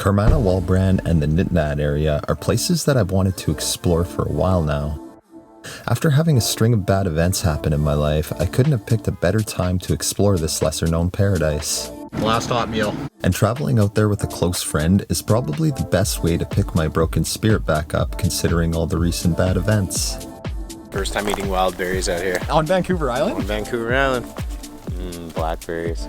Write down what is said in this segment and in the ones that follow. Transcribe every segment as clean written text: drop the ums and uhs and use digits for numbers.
Carmanah Walbran and the Nitinat area are places that I've wanted to explore for a while now. After having a string of bad events happen in my life, I couldn't have picked a better time to explore this lesser-known paradise. Last hot meal. And traveling out there with a close friend is probably the best way to pick my broken spirit back up, considering all the recent bad events. First time eating wild berries out here. On Vancouver Island? On Vancouver Island. Blackberries.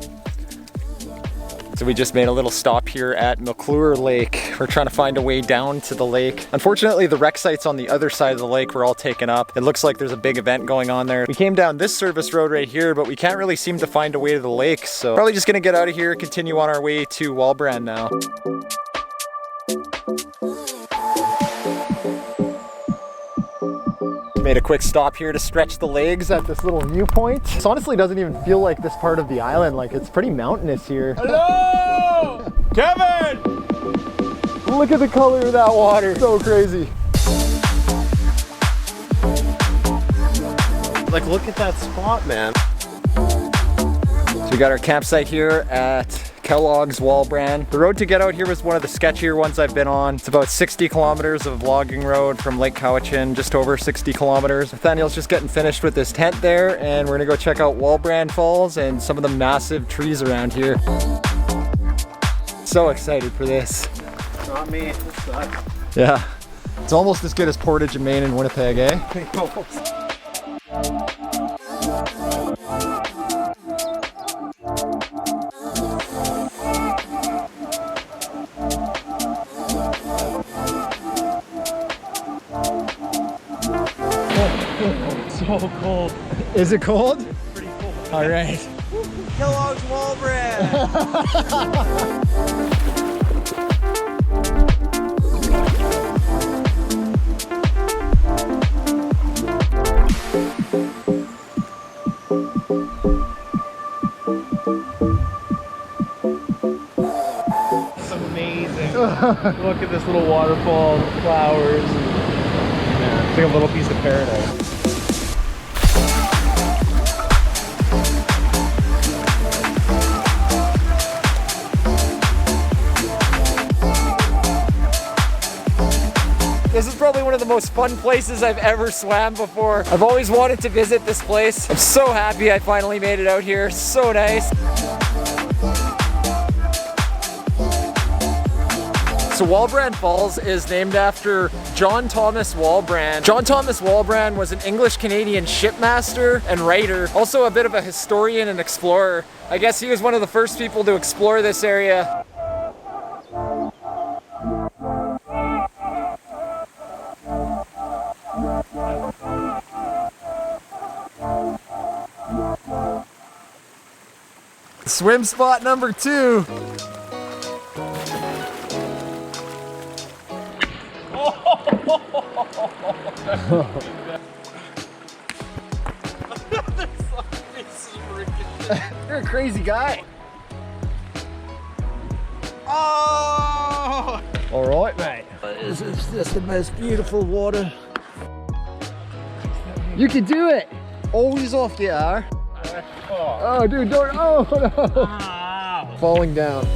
So we just made a little stop here at Mcclure Lake. We're trying to find a way down to the lake. Unfortunately, the wreck sites on the other side of the lake were all taken up. It looks like there's a big event going on there. We came down this service road right here, but we can't really seem to find a way to the lake. So probably just gonna get out of here, continue on our way to Walbrand now. Made a quick stop here to stretch the legs at this little viewpoint. This honestly doesn't even feel like this part of the island. Like, it's pretty mountainous here. Hello! Kevin! Look at the color of that water. So crazy. Like, look at that spot, man. So we got our campsite here at Kellogg's Walbrand. The road to get out here was one of the sketchier ones I've been on. It's about 60 kilometers of logging road from Lake Cowichan, just over 60 kilometers. Nathaniel's just getting finished with his tent there, and we're gonna go check out Walbrand Falls and some of the massive trees around here. So excited for this. Not me, this sucks. Yeah, it's almost as good as Portage in Maine and Winnipeg, eh? So cold. Is it cold? Pretty cold. All right. Kellogg's Walbrand! It's amazing. Look at this little waterfall, the flowers. Yeah, it's like a little piece of paradise. This is probably one of the most fun places I've ever swam before. I've always wanted to visit this place. I'm so happy I finally made it out here. So nice. So Walbrand Falls is named after John Thomas Walbrand. John Thomas Walbrand was an English-Canadian shipmaster and writer, also a bit of a historian and explorer. I guess he was one of the first people to explore this area. Swim spot number 2. You're a crazy guy. Oh! All right, mate. This is just the most beautiful water. You can do it. Always off the air. Oh, dude, don't. Oh, no. Falling down.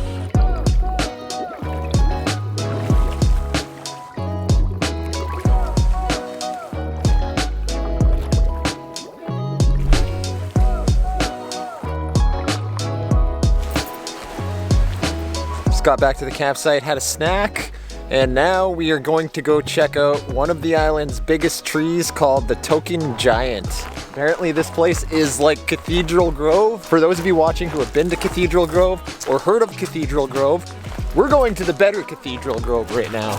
Just got back to the campsite, had a snack, and now we are going to go check out one of the island's biggest trees called the Token Giant. Apparently this place is like Cathedral Grove. For those of you watching who have been to Cathedral Grove or heard of Cathedral Grove, we're going to the better Cathedral Grove right now.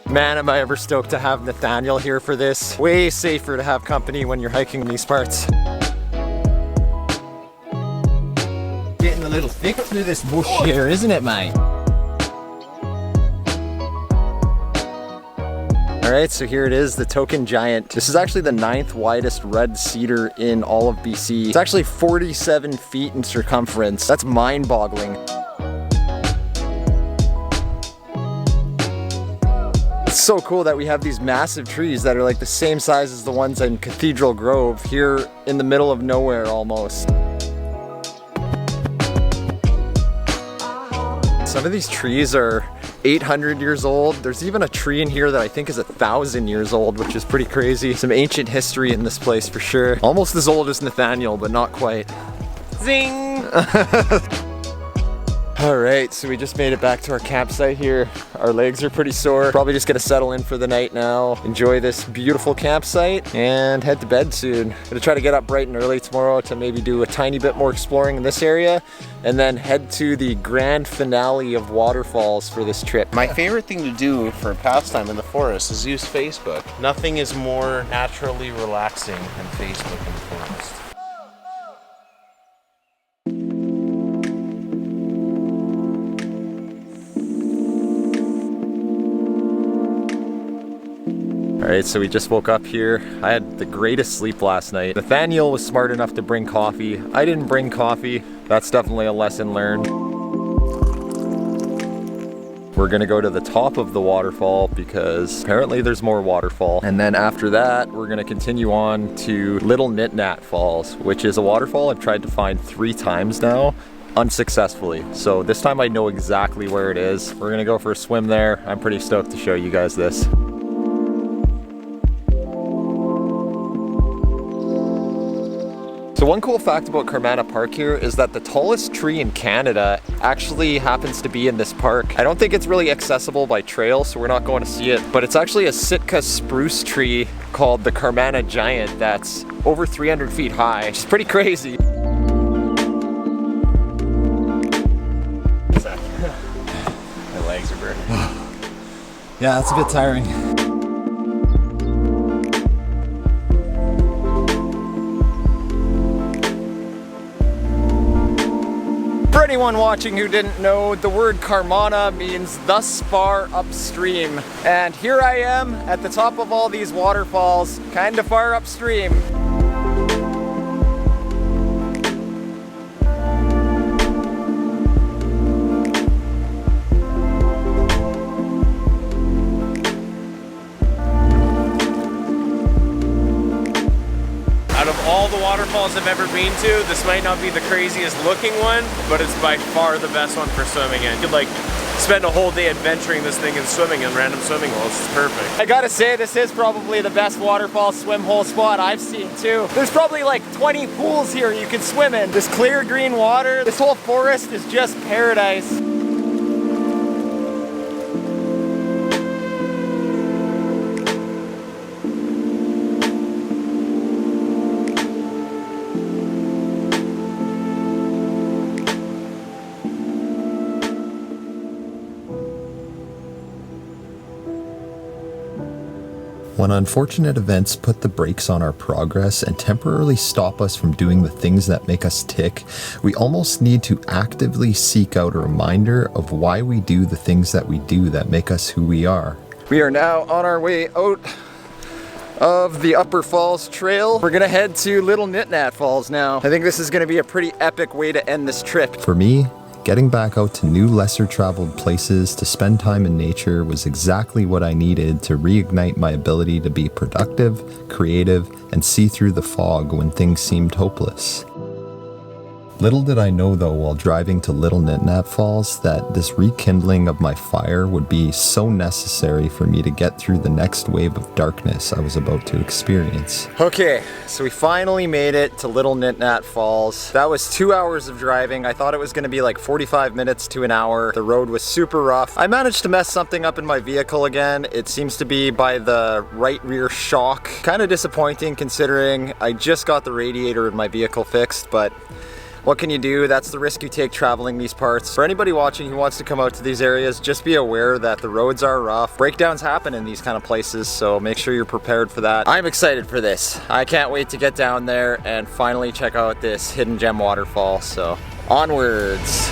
Man, am I ever stoked to have Nathaniel here for this. Way safer to have company when you're hiking in these parts. Getting a little thick through this bush here, isn't it, mate? Alright, so here it is, the Token Giant. This is actually the 9th widest red cedar in all of BC. It's actually 47 feet in circumference. That's mind-boggling. It's so cool that we have these massive trees that are like the same size as the ones in Cathedral Grove here in the middle of nowhere almost. Some of these trees are 800 years old. There's even a tree in here that I think is 1,000 years old, which is pretty crazy. Some ancient history in this place for sure. Almost as old as Nathaniel, but not quite. Zing! All right, so we just made it back to our campsite here. Our legs are pretty sore. Probably just gonna settle in for the night now, enjoy this beautiful campsite, and head to bed soon. Gonna try to get up bright and early tomorrow to maybe do a tiny bit more exploring in this area, and then head to the grand finale of Waterfalls for this trip. My favorite thing to do for pastime in the forest is use Facebook. Nothing is more naturally relaxing than Facebook in the forest. All right, so we just woke up here. I had the greatest sleep last night. Nathaniel was smart enough to bring coffee. I didn't bring coffee. That's definitely a lesson learned. We're gonna go to the top of the waterfall because apparently there's more waterfall. And then after that, we're gonna continue on to Little Nitinat Falls, which is a waterfall I've tried to find 3 times now, unsuccessfully. So this time I know exactly where it is. We're gonna go for a swim there. I'm pretty stoked to show you guys this. So one cool fact about Carmanah Park here is that the tallest tree in Canada actually happens to be in this park. I don't think it's really accessible by trail, so we're not going to see it, but it's actually a Sitka spruce tree called the Carmanah Giant that's over 300 feet high. It's pretty crazy. My legs are burning. Yeah, that's a bit tiring. For anyone watching who didn't know, the word Carmanah means thus far upstream. And here I am at the top of all these waterfalls, kind of far upstream. Out of all the waterfalls I've ever been to, this might not be the craziest looking one, but it's by far the best one for swimming in. You could like spend a whole day adventuring this thing and swimming in random swimming holes. It's perfect. I gotta say, this is probably the best waterfall swim hole spot I've seen too. There's probably like 20 pools here you can swim in. This clear green water, this whole forest is just paradise. When unfortunate events put the brakes on our progress and temporarily stop us from doing the things that make us tick, we almost need to actively seek out a reminder of why we do the things that we do that make us who we are. We are now on our way out of the Upper Falls Trail. We're gonna head to Little Nitinat Falls now. I think this is gonna be a pretty epic way to end this trip. For me, getting back out to new, lesser traveled places to spend time in nature was exactly what I needed to reignite my ability to be productive, creative, and see through the fog when things seemed hopeless. Little did I know though while driving to Little Nitinat Falls that this rekindling of my fire would be so necessary for me to get through the next wave of darkness I was about to experience. Okay, so we finally made it to Little Nitinat Falls. That was 2 hours of driving. I thought it was gonna be like 45 minutes to an hour. The road was super rough. I managed to mess something up in my vehicle again. It seems to be by the right rear shock. Kind of disappointing considering I just got the radiator in my vehicle fixed, but what can you do? That's the risk you take traveling these parts. For anybody watching who wants to come out to these areas, just be aware that the roads are rough. Breakdowns happen in these kind of places, so make sure you're prepared for that. I'm excited for this. I can't wait to get down there and finally check out this hidden gem waterfall, so onwards.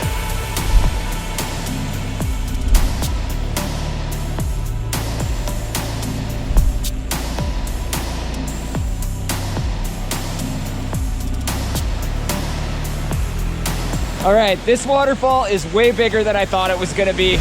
All right, this waterfall is way bigger than I thought it was gonna be.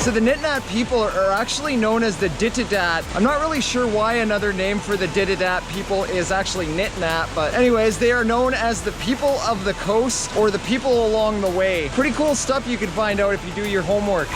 So the Nitinat people are actually known as the Nitinat. I'm not really sure why another name for the Nitinat people is actually Nitinat, but anyways, they are known as the people of the coast or the people along the way. Pretty cool stuff you can find out if you do your homework.